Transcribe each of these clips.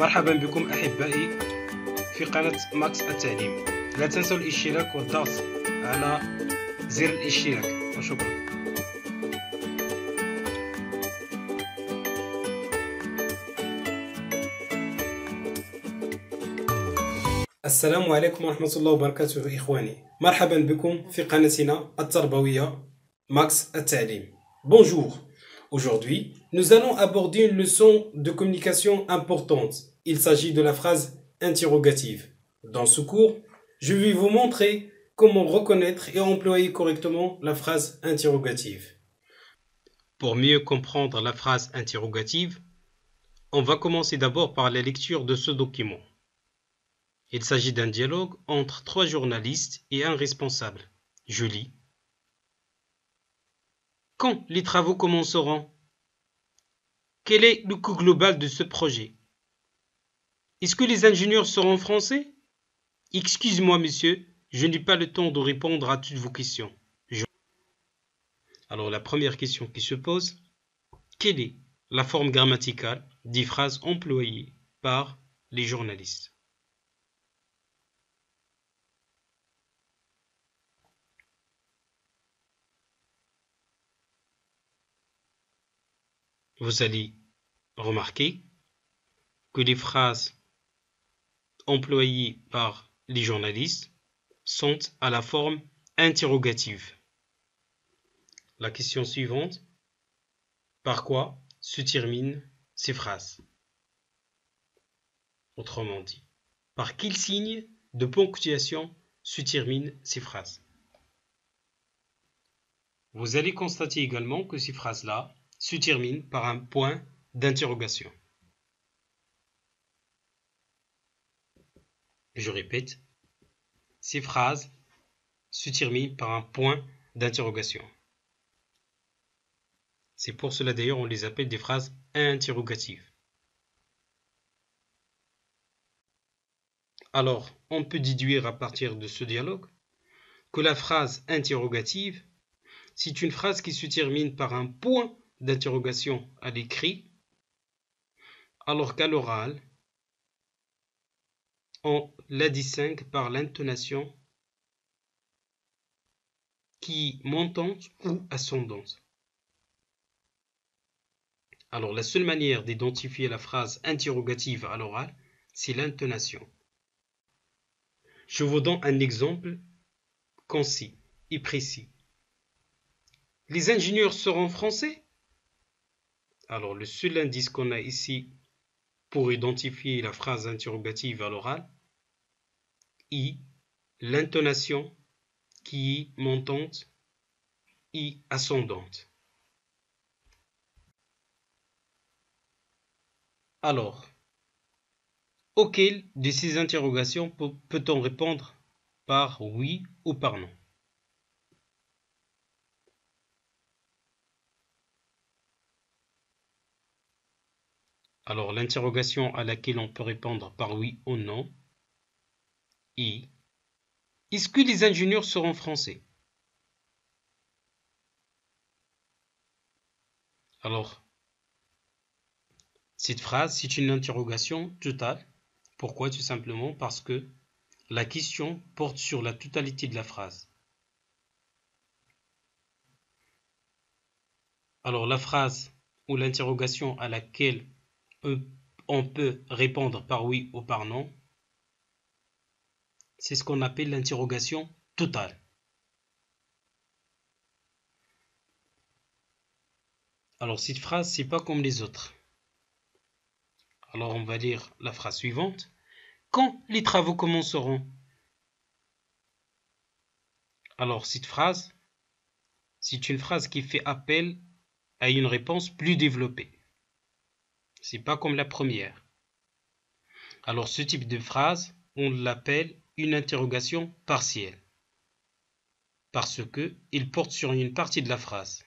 مرحبا بكم أحبائي في قناة ماكس التعليم. لا تنسوا الاشتراك والضغط على زر الاشتراك وشكرا. السلام عليكم ورحمة الله وبركاته إخواني. مرحبا بكم في قناتنا التربوية ماكس التعليم. Bonjour. Aujourd'hui, nous allons aborder une leçon de communication importante. Il s'agit de la phrase interrogative. Dans ce cours, je vais vous montrer comment reconnaître et employer correctement la phrase interrogative. Pour mieux comprendre la phrase interrogative, on va commencer d'abord par la lecture de ce document. Il s'agit d'un dialogue entre 3 journalistes et un responsable. Je lis. Quand les travaux commenceront? Quel est le coût global de ce projet? Est-ce que les ingénieurs seront français? Excuse-moi, monsieur, je n'ai pas le temps de répondre à toutes vos questions. Alors, la première question qui se pose, quelle est la forme grammaticale des phrases employées par les journalistes? Vous allez remarquer que les phrases employées par les journalistes sont à la forme interrogative. La question suivante, par quoi se terminent ces phrases? Autrement dit, par quel signe de ponctuation se terminent ces phrases? Vous allez constater également que ces phrases-là se terminent par un point d'interrogation. Je répète, ces phrases se terminent par un point d'interrogation. C'est pour cela d'ailleurs on les appelle des phrases interrogatives. Alors, on peut déduire à partir de ce dialogue que la phrase interrogative, c'est une phrase qui se termine par un point d'interrogation à l'écrit, alors qu'à l'oral, on la distingue par l'intonation qui est montante ou ascendante. Alors, la seule manière d'identifier la phrase interrogative à l'oral, c'est l'intonation. Je vous donne un exemple concis et précis. Les ingénieurs seront français? Alors, le seul indice qu'on a ici pour identifier la phrase interrogative à l'oral est l'intonation qui est montante et ascendante. Alors, auquel de ces interrogations peut-on répondre par oui ou par non? Alors, l'interrogation à laquelle on peut répondre par oui ou non est: est-ce que les ingénieurs seront français? Alors, cette phrase, c'est une interrogation totale. Pourquoi? Tout simplement parce que la question porte sur la totalité de la phrase. Alors, la phrase ou l'interrogation à laquelle on peut répondre par oui ou par non, c'est ce qu'on appelle l'interrogation totale. Alors, cette phrase, c'est pas comme les autres. Alors, on va lire la phrase suivante. Quand les travaux commenceront? Alors, cette phrase, c'est une phrase qui fait appel à une réponse plus développée. C'est pas comme la première. Alors, ce type de phrase, on l'appelle une interrogation partielle. Parce que il porte sur une partie de la phrase.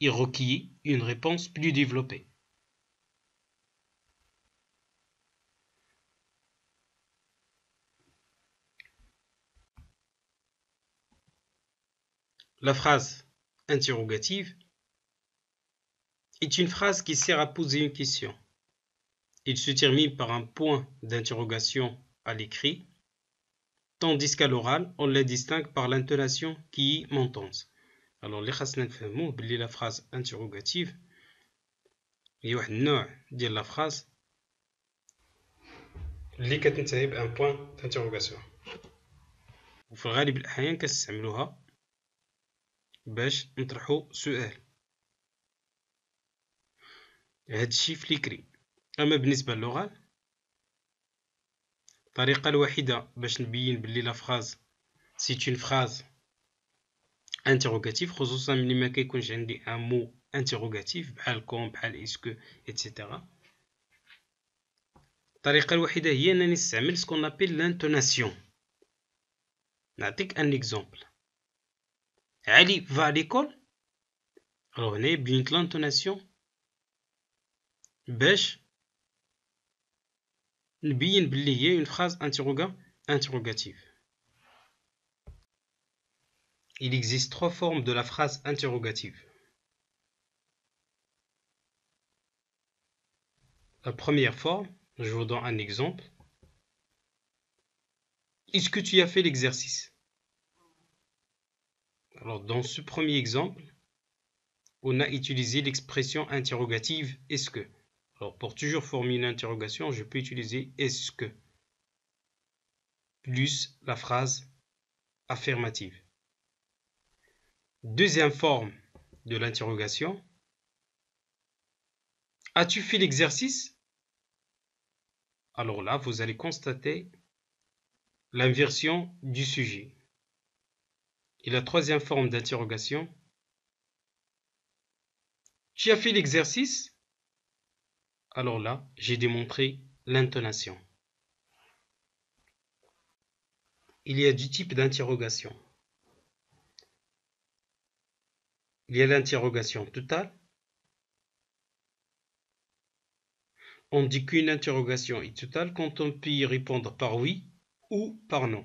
Il requiert une réponse plus développée. La phrase interrogative est une phrase qui sert à poser une question. il se termine par un point d'interrogation à l'écrit, tandis qu'à l'oral, on les distingue par l'intonation qui est montante. Alors, les خاصنا نفهموه بلي la phrase interrogative هي واحد النوع ديال la phrase اللي كتنتهي بان بوين d'interrogation. وفي الغالب الأحيان كنستعملوها باش نطرحو سؤال. هاد الشي في l'écrit. أما بالنسبة للغة، الطريقة الوحيدة باش نبين بلي لا phrase c'est une phrase interrogative، خصوصا ملي ما كيكونش عندي ان مو interrogative بحال كون بحال اسكو etc. الطريقة الوحيدة هي أنني نستعمل سكون أبيل لانتوناسيون. نعطيك ان اكزومبل. علي فا ليكول. الوغ هنايا بينت لانتوناسيون باش نبين بلي هي اون phrase interrogative. Il existe trois formes de la phrase interrogative. La première forme, je vous donne un exemple. Est-ce que tu as fait l'exercice? Alors, dans ce premier exemple, on a utilisé l'expression interrogative est-ce que. Alors, pour toujours former une interrogation, je peux utiliser est-ce que plus la phrase affirmative. Deuxième forme de l'interrogation. As-tu fait l'exercice? Alors là, vous allez constater l'inversion du sujet. Et la troisième forme d'interrogation. Tu as fait l'exercice? Alors là, j'ai démontré l'intonation. Il y a deux types d'interrogation. Il y a l'interrogation totale. On dit qu'une interrogation est totale quand on peut y répondre par oui ou par non.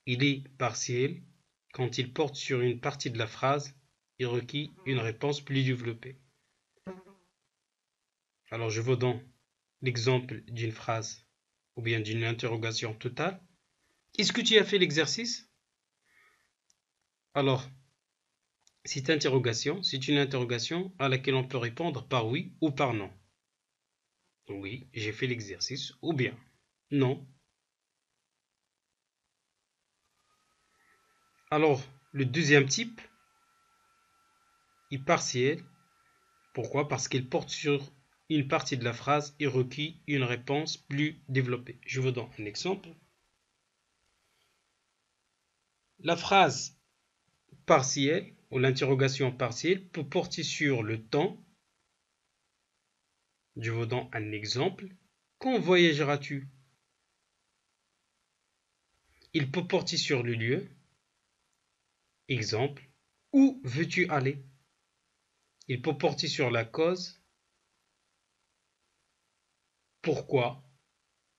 Il est partiel quand il porte sur une partie de la phrase et requiert une réponse plus développée. Alors je vous donne l'exemple d'une phrase ou bien d'une interrogation totale. Est-ce que tu as fait l'exercice? Alors, cette interrogation, c'est une interrogation à laquelle on peut répondre par oui ou par non. Oui, j'ai fait l'exercice, ou bien non. Alors, le deuxième type est partiel. Pourquoi? Parce qu'il porte sur une partie de la phrase et requiert une réponse plus développée. Je vous donne un exemple. La phrase partielle ou l'interrogation partielle peut porter sur le temps. Je vous donne un exemple. Quand voyageras-tu? Il peut porter sur le lieu. Exemple. Où veux-tu aller? Il peut porter sur la cause. Pourquoi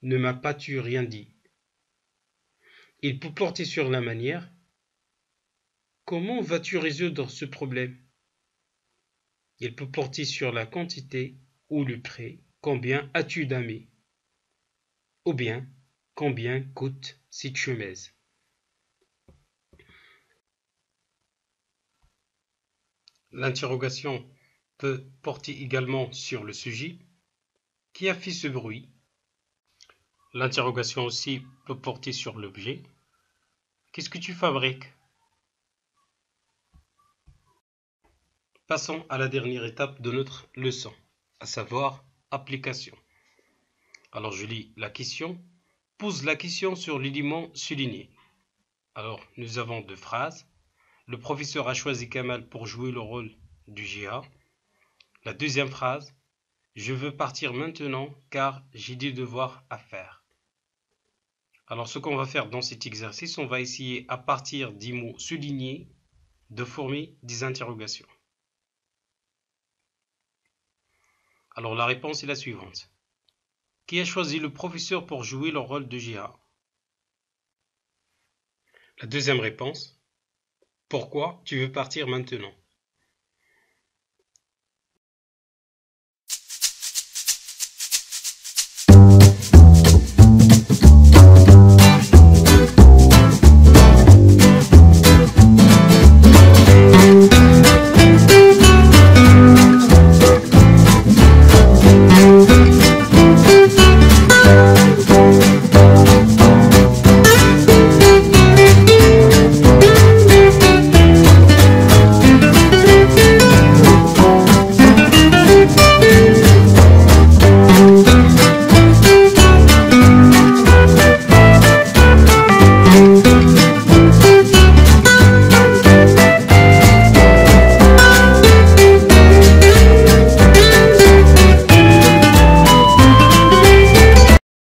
ne m'as pas-tu rien dit? Il peut porter sur la manière. Comment vas-tu résoudre ce problème? Il peut porter sur la quantité ou le prix. Combien as-tu d'amis? Ou bien, combien coûte cette chemise? L'interrogation peut porter également sur le sujet. Qui a fait ce bruit? L'interrogation aussi peut porter sur l'objet. Qu'est-ce que tu fabriques? Passons à la dernière étape de notre leçon, à savoir application. Alors je lis la question. Pose la question sur l'élément souligné. Alors nous avons deux phrases. Le professeur a choisi Kamal pour jouer le rôle du GA. La deuxième phrase. Je veux partir maintenant car j'ai des devoirs à faire. Alors ce qu'on va faire dans cet exercice, on va essayer à partir des mots soulignés de former des interrogations. Alors la réponse est la suivante. Qui a choisi le professeur pour jouer le rôle de GA? La deuxième réponse. Pourquoi tu veux partir maintenant?